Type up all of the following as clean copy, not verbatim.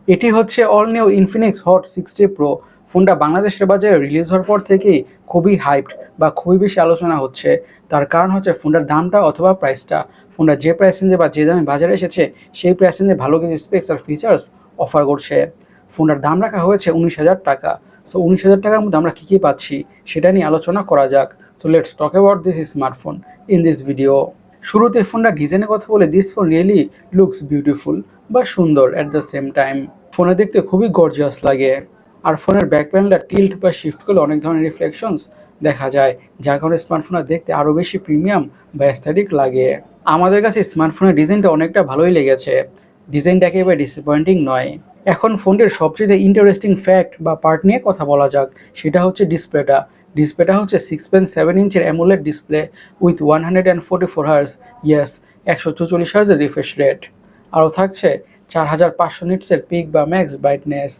এটি হচ্ছে all new Infinix hot 60 pro. ফোনটা বাংলাদেশের বাজারে রিলিজ হওয়ার পর থেকেই খুবই হাইপড বা খুবই বেশি আলোচনা হচ্ছে। তার কারণ হচ্ছে ফোনটার দামটা অথবা প্রাইসটা। ফোনটা যে প্রাইস রেঞ্জে বা যে দামে বাজারে এসেছে সেই প্রাইস রেঞ্জে ভালো কিছু স্পেক্স আর ফিচার্স অফার করছে। ফোনটার দাম রাখা হয়েছে 19,000 টাকা। সো 19,000 টাকার মধ্যে আমরা কী কী পাচ্ছি সেটা নিয়ে আলোচনা করা যাক। So let's talk about this smartphone in this video. শুরুতে ফোনটা ডিজাইনের কথা বলে, this phone really looks beautiful বা সুন্দর অ্যাট দ্য সেম টাইম। ফোনে দেখতে খুবই গর্জিয়াস লাগে। আর ফোনের ব্যাক প্যানেলটা টিল্ট বা শিফট করলে অনেক ধরনের রিফ্লেকশনস দেখা যায়, যার কারণে স্মার্টফোনটা দেখতে আরও বেশি প্রিমিয়াম বা অ্যাস্থেটিক লাগে। আমাদের কাছে স্মার্টফোনের ডিজাইনটা অনেকটা ভালোই লেগেছে। ডিজাইনটা একেবারে ডিসঅ্যাপয়েন্টিং নয়। এখন ফোনটির সবচেয়ে ইন্টারেস্টিং ফ্যাক্ট বা পার্ট নিয়ে কথা বলা যাক। সেটা হচ্ছে ডিসপ্লেটা। ডিসপ্লেটা হচ্ছে 6.7 ইঞ্চের AMOLED display with 144 hertz, yes 144 হার্জের রিফ্রেশ রেট। আরও থাকছে 4,500 নিটসের পিক বা ম্যাক্স ব্রাইটনেস।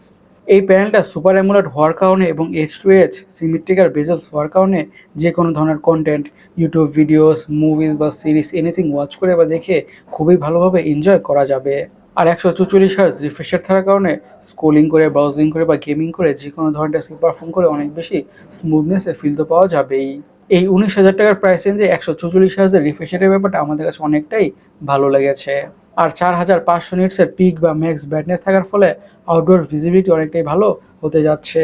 এই প্যানেলটা সুপার অ্যামোলেড হওয়ার কারণে এবং H2H সিমেট্রিক আর বেজেলস হওয়ার কারণে যে কোনো ধরনের কন্টেন্ট, ইউটিউব ভিডিওস, মুভিজ বা সিরিজ এনিথিং ওয়াচ করে বা দেখে খুবই ভালোভাবে এনজয় করা যাবে। আর 144 হার্জ রিফ্রেশ রেট থাকার কারণে স্ক্রোলিং করে, ব্রাউজিং করে বা গেমিং করে যে কোনো ধরনের টাস্ক পারফর্ম করে অনেক বেশি স্মুথনেসে ফিল তো পাওয়া যাবেই। এই 19,000 টাকার প্রাইস রেঞ্জে 144 হার্জের রিফ্রেশ রেটের ব্যাপারটা আমাদের কাছে অনেকটাই ভালো লেগেছে। আর 4,500 নিটসের পিক বা ম্যাক্স ব্রাইটনেস থাকার ফলে আউটডোর ভিজিবিলিটি অনেকটাই ভালো হতে যাচ্ছে।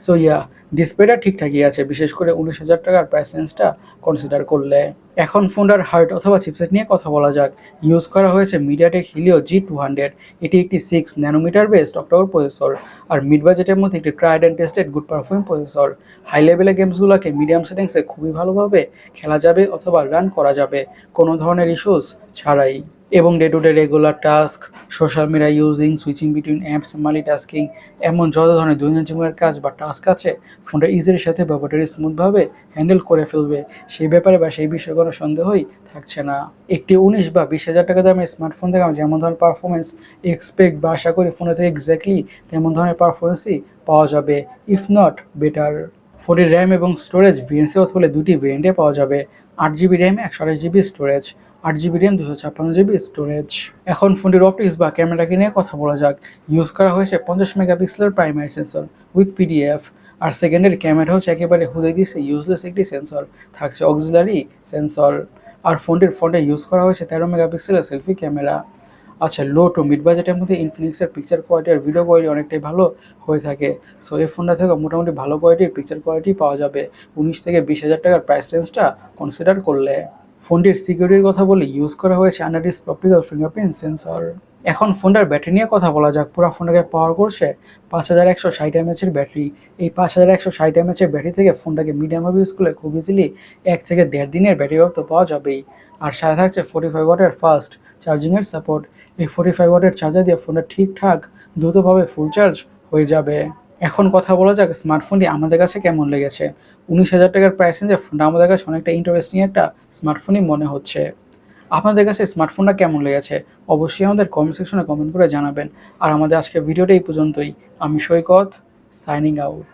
সো ইয়া, ডিসপ্লেটা ঠিকঠাকই আছে, বিশেষ করে 19,000 টাকার প্রাইস রেঞ্জটা কনসিডার করলে। এখন ফোনটার হার্ট অথবা চিপসেট নিয়ে কথা বলা যাক। ইউজ করা হয়েছে মিডিয়াটেক হিলিও G200। এটি একটি 6 ন্যানোমিটার বেসড অক্টোকোর প্রসেসর। আর মিড বাজেটের মধ্যে একটি tried and tested good performing processor. High লেভেলের গেমসগুলোকে মিডিয়াম সেটিংসে খুবই ভালোভাবে খেলা যাবে অথবা রান করা যাবে কোনো ধরনের ইস্যুস ছাড়াই। এবং day to day regular task, social media using, switching between apps, multitasking, এমন যত ধরনের দৈনন্দিন জীবনের কাজ বা টাস্ক আছে ফোনটা ইজির সাথে ব্যাপারটা স্মুথভাবে হ্যান্ডেল করে ফেলবে। সেই ব্যাপারে বা সেই বিষয়ে কোনো সন্দেহই থাকছে না। একটি 19 বা 20,000 টাকা দামের স্মার্টফোন থেকে আমরা যেমন ধরনের পারফরমেন্স এক্সপেক্ট বা আশা করি ফোনে থেকে এক্স্যাক্টলি তেমন ধরনের পারফরমেন্সই পাওয়া যাবে, ইফ নট বেটার। ফোনের র্যাম এবং স্টোরেজ ভেরিয়েন্টস হলে দুটি ভেরিয়েন্টে পাওয়া যাবে, 8 GB RAM, 128 GB storage. 8 GB RAM, 256 GB storage. এখন ফোনটির অপটিক্স বা ক্যামেরাকে নিয়ে কথা বলা যাক। ইউজ করা হয়েছে 50 মেগাপিক্সেলের প্রাইমারি সেন্সর উইথ পিডিএফ। আর সেকেন্ডারি ক্যামেরা হচ্ছে একেবারে হুদে দিয়েছে ইউজলেস একটি সেন্সর, থাকছে অক্সিলারি সেন্সর। আর ফোনটির ফ্রন্টে ইউজ করা হয়েছে 13 মেগাপিক্সেলের সেলফি ক্যামেরা। আচ্ছা, লো টু মিড বাজেটের মধ্যে ইনফিনিক্সের পিকচার কোয়ালিটি আর ভিডিও কোয়ালিটি অনেকটাই ভালো হয়ে থাকে। সো এই ফোনটা থেকে মোটামুটি ভালো কোয়ালিটির পিকচার কোয়ালিটি পাওয়া যাবে 19 থেকে 20,000 টাকার প্রাইস রেঞ্জটা কনসিডার করলে। ফোনটির সিকিউরিটির কথা বলে ইউজ করা হয়েছে আন্ডারডিসপ্লে অপটিক্যাল ফিঙ্গারপ্রিন্ট সেন্সর। এখন ফোনটার ব্যাটারি নিয়ে কথা বলা যাক। পুরো ফোনটাকে পাওয়ার করছে 5,160 mAh ব্যাটারি। এই 5,160 mAh ব্যাটারি থেকে ফোনটাকে মিডিয়ামভাবে ইউজ করলে খুব ইজিলি 1 থেকে 1.5 দিনের ব্যাটারি ব্যাকআপ তো পাওয়া যাবেই। আর সাথে থাকছে 45 ওয়াটের ফাস্ট চার্জিংয়ের সাপোর্ট। এই 45 ওয়াটের চার্জার দিয়ে ফোনটা ঠিকঠাক দ্রুতভাবে ফুল চার্জ হয়ে যাবে। এখন কথা বলা যাক স্মার্টফোনটি আমাদের কাছে কেমন লেগেছে। 19,000 টাকার প্রাইস রেঞ্জে ফোনটা আমাদের কাছে অনেকটা ইন্টারেস্টিং একটা স্মার্টফোনই মনে হচ্ছে। আপনাদের কাছে স্মার্টফোনটা কেমন লেগেছে অবশ্যই আমাদের কমেন্ট সেকশনে কমেন্ট করে জানাবেন। আর আমাদের আজকের ভিডিওটা এই পর্যন্তই। আমি সৈকত, সাইনিং আউট।